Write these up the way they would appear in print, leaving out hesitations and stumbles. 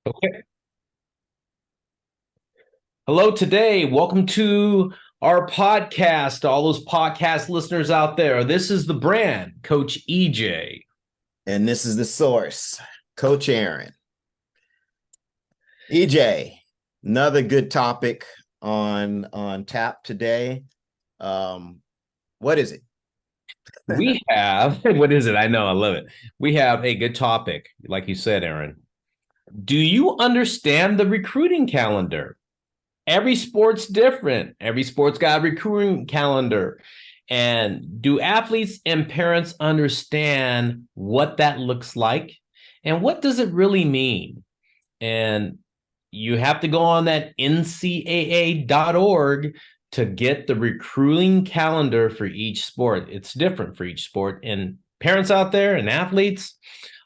Okay. Hello today. Welcome to our podcast. All those podcast listeners out there. This is the brand, Coach EJ. And this is the source, Coach Aaron. EJ, another good topic on tap today. What is it? We have, what is it? I know, I love it. We have a good topic, like you said, Aaron. Do you understand the recruiting calendar? Every sport's different. Every sport's got a recruiting calendar. And do athletes and parents understand what that looks like? And what does it really mean? And you have to go on that ncaa.org to get the recruiting calendar for each sport. It's different for each sport. And parents out there and athletes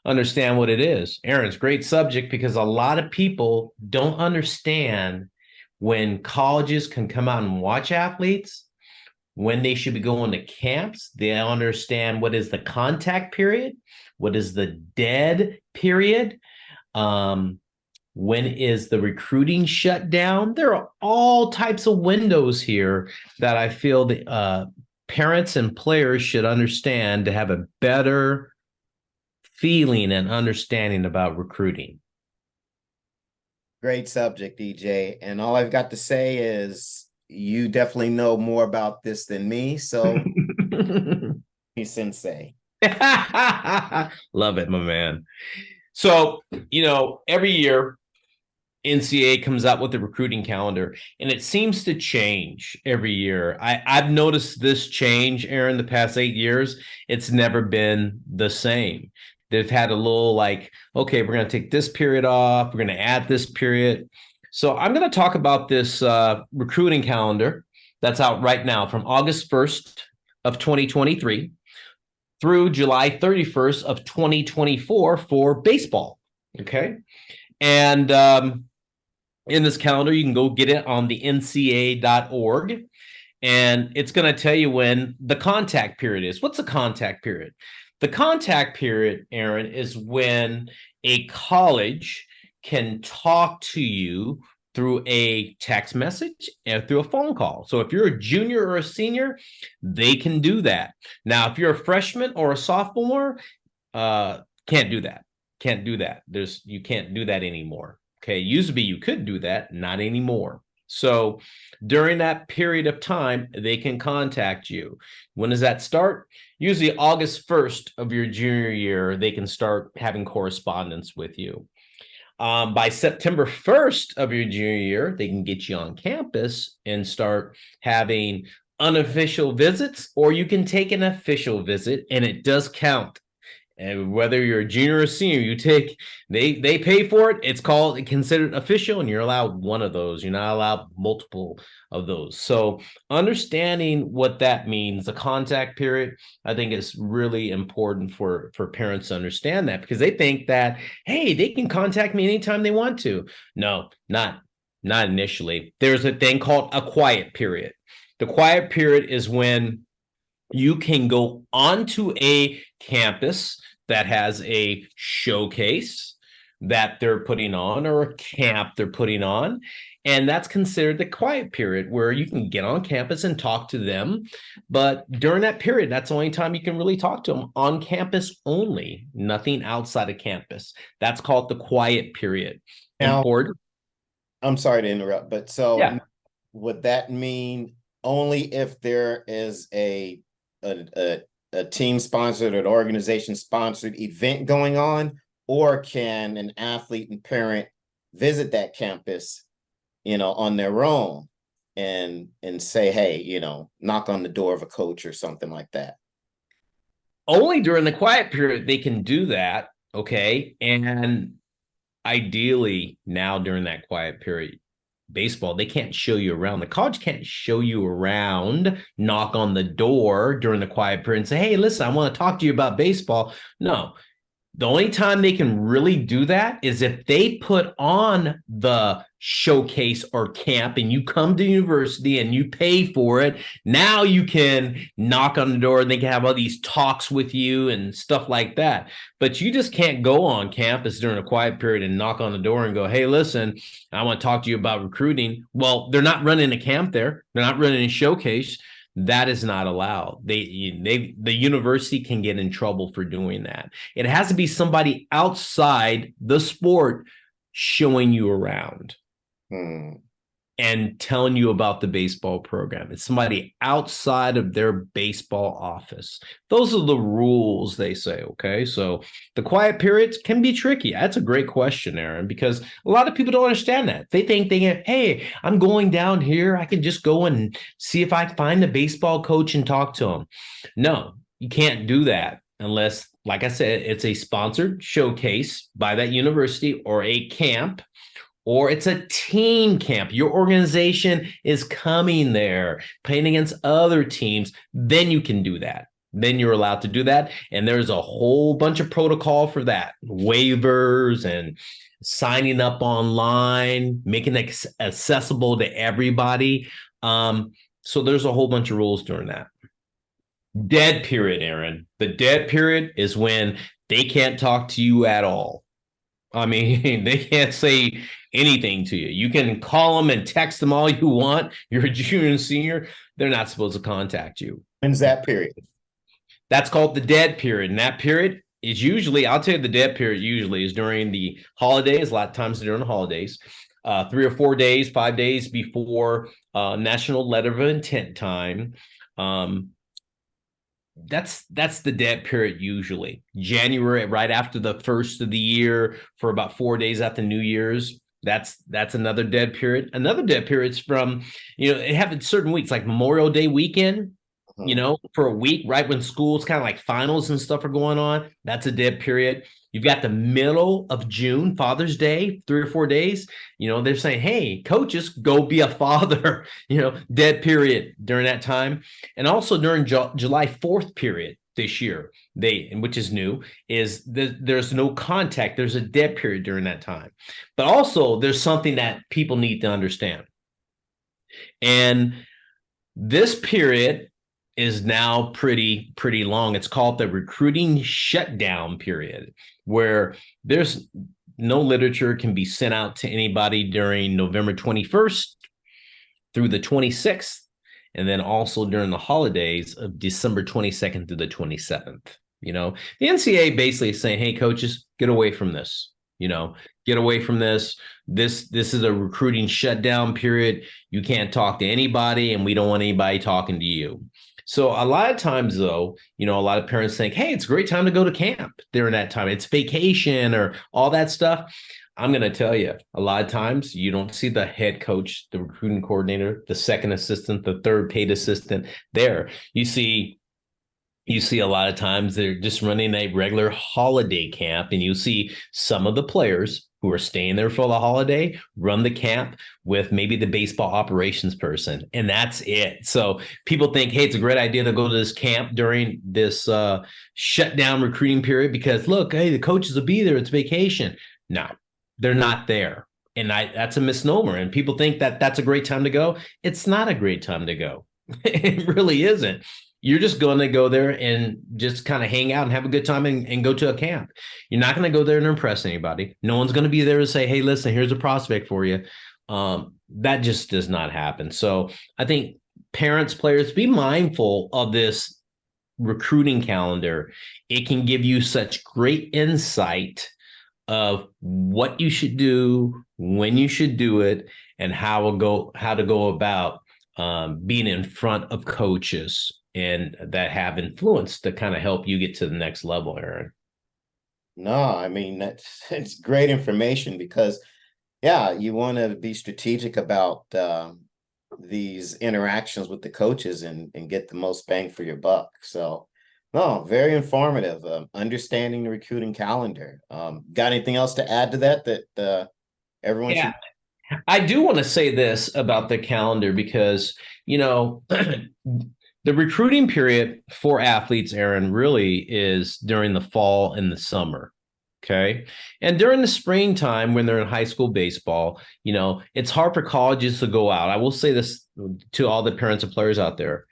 understand what it is. Aaron's great subject because a lot of people don't understand when colleges can come out and watch athletes, when they should be going to camps. They understand what is the contact period, what is the dead period, when is the recruiting shut down. There are all types of windows here that I feel the parents and players should understand to have a better feeling and understanding about recruiting. Great subject, EJ. And all I've got to say is you definitely know more about this than me. So, you sensei. Love it, my man. So, every year NCAA comes out with the recruiting calendar, and it seems to change every year. I've noticed this change, Aaron, the past 8 years. It's never been the same. They've had a little like, okay, we're going to take this period off. We're going to add this period. So I'm going to talk about this recruiting calendar that's out right now from August 1st of 2023 through July 31st of 2024 for baseball. Okay. And in this calendar, you can go get it on the ncaa.org. And it's going to tell you when the contact period is. What's the contact period? The contact period, Aaron, is when a college can talk to you through a text message and through a phone call. So if you're a junior or a senior, they can do that. Now, if you're a freshman or a sophomore, can't do that. Can't do that. You can't do that anymore. Okay, used to be you could do that, not anymore. So during that period of time, they can contact you. When does that start? Usually August 1st of your junior year, they can start having correspondence with you. By September 1st of your junior year, they can get you on campus and start having unofficial visits, or you can take an official visit, and it does count. And whether you're a junior or senior, they pay for it. It's considered official, and you're allowed one of those. You're not allowed multiple of those. So understanding what that means, the contact period, I think is really important for parents to understand that, because they think that, hey, they can contact me anytime they want to. No, not initially. There's a thing called a quiet period. The quiet period is when you can go onto a campus that has a showcase that they're putting on, or a camp they're putting on. And that's considered the quiet period, where you can get on campus and talk to them. But during that period, that's the only time you can really talk to them, on campus only, nothing outside of campus. That's called the quiet period. Now, Important. I'm sorry to interrupt, but Yeah. would that mean only if there is a team sponsored or an organization sponsored event going on, or can an athlete and parent visit that campus, on their own and say, hey, knock on the door of a coach or something like that? Only during the quiet period they can do that. Okay. And ideally, now during that quiet period, baseball, they can't show you around. The college can't show you around, knock on the door during the quiet period and say, hey, listen, I want to talk to you about baseball. No, The only time they can really do that is if they put on the showcase or camp and you come to university and you pay for it. Now you can knock on the door and they can have all these talks with you and stuff like that. But you just can't go on campus during a quiet period and knock on the door and go, hey, listen, I want to talk to you about recruiting. Well, they're not running a camp there. They're not running a showcase. That is not allowed. The university can get in trouble for doing that. It has to be somebody outside the sport showing you around and telling you about the baseball program. It's somebody outside of their baseball office. Those are the rules, they say. Okay, so the quiet periods can be tricky. That's a great question, Aaron, because a lot of people don't understand that. They think, hey, I'm going down here. I can just go and see if I find a baseball coach and talk to him. No, you can't do that unless, like I said, it's a sponsored showcase by that university or a camp, or it's a team camp. Your organization is coming there, playing against other teams. Then you can do that. Then you're allowed to do that. And there's a whole bunch of protocol for that. Waivers and signing up online, making it accessible to everybody. So there's a whole bunch of rules during that. Dead period, Aaron. The dead period is when they can't talk to you at all. I mean, they can't say anything to you. You can call them and text them all you want. You're a junior and senior. They're not supposed to contact you. When's that period? That's called the dead period. And that period is usually, I'll tell you, the dead period usually is during the holidays. A lot of times during the holidays, 3 or 4 days, 5 days before National Letter of Intent time. That's the dead period usually. January, right after the first of the year, for about 4 days after New Year's. That's another dead period. Another dead period is from, it happens certain weeks, like Memorial Day weekend, for a week, right when school's kind of like finals and stuff are going on. That's a dead period. You've got the middle of June, Father's Day, 3 or 4 days. They're saying, hey, coaches, go be a father, dead period during that time. And also during July 4th period this year, which is new, is there's no contact. There's a dead period during that time. But also there's something that people need to understand. And this period is now pretty long. It's called the recruiting shutdown period, where there's no literature can be sent out to anybody during November 21st through the 26th, and then also during the holidays of December 22nd through the 27th. The NCAA basically is saying, hey, coaches, get away from this. Get away from this. This is a recruiting shutdown period. You can't talk to anybody, and we don't want anybody talking to you. So a lot of times, though, a lot of parents think, hey, it's a great time to go to camp during that time. It's vacation or all that stuff. I'm going to tell you, a lot of times you don't see the head coach, the recruiting coordinator, the second assistant, the third paid assistant there. You see a lot of times they're just running a regular holiday camp, and you see some of the players who are staying there for the holiday run the camp with maybe the baseball operations person, and that's it. So people think, hey, it's a great idea to go to this camp during this shutdown recruiting period because, look, hey, the coaches will be there. It's vacation. No, they're not there. And that's a misnomer. And people think that that's a great time to go. It's not a great time to go. It really isn't. You're just going to go there and just kind of hang out and have a good time and go to a camp. You're not going to go there and impress anybody. No one's going to be there to say, hey, listen, here's a prospect for you. That just does not happen. So I think parents, players, be mindful of this recruiting calendar. It can give you such great insight of what you should do, when you should do it, and how to go about being in front of coaches and that have influence to kind of help you get to the next level, Aaron. No, I mean, it's great information because, yeah, you want to be strategic about these interactions with the coaches and get the most bang for your buck. So, no, very informative. Understanding the recruiting calendar. Got anything else to add to that everyone should? I do want to say this about the calendar because, the recruiting period for athletes, Aaron, really is during the fall and the summer. Okay. And during the springtime, when they're in high school baseball, it's hard for colleges to go out. I will say this to all the parents and players out there.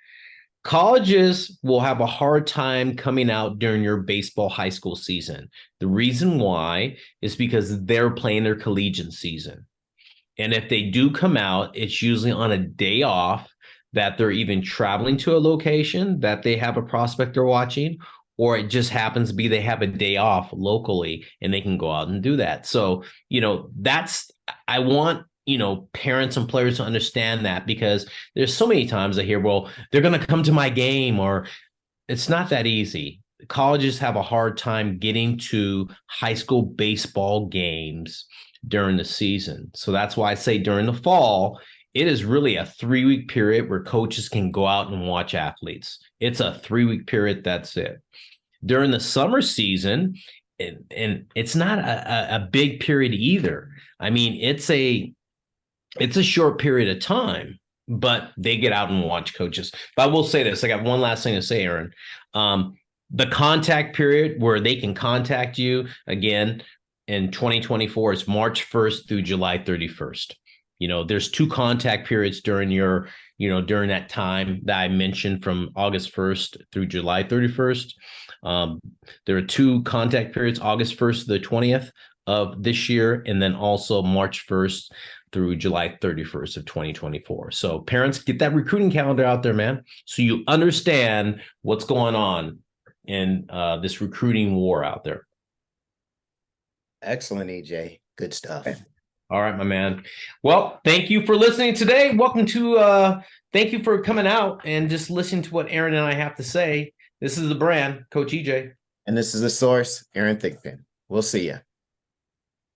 Colleges will have a hard time coming out during your baseball high school season. The reason why is because they're playing their collegiate season. And if they do come out, it's usually on a day off that they're even traveling to a location that they have a prospect they're watching, or it just happens to be they have a day off locally and they can go out and do that. So, I want, parents and players to understand that, because there's so many times I hear, well, they're going to come to my game, or it's not that easy. Colleges have a hard time getting to high school baseball games during the season. So that's why I say during the fall, it is really a 3-week period where coaches can go out and watch athletes. It's a 3-week period. That's it. During the summer season, and it's not a big period either. I mean, it's a short period of time, but they get out and watch coaches. But I will say this, I got one last thing to say, Aaron. The contact period where they can contact you again in 2024 is March 1st through July 31st. There's 2 contact periods during during that time that I mentioned, from August 1st through July 31st. There are 2 contact periods, August 1st to the 20th of this year, and then also March 1st through July 31st of 2024. So parents, get that recruiting calendar out there, man, so you understand what's going on in this recruiting war out there. Excellent, EJ. Good stuff. All right, my man. Well, thank you for listening today. Thank you for coming out and just listening to what Aaron and I have to say. This is the brand, Coach EJ. And this is the source, Aaron Thigpen. We'll see you.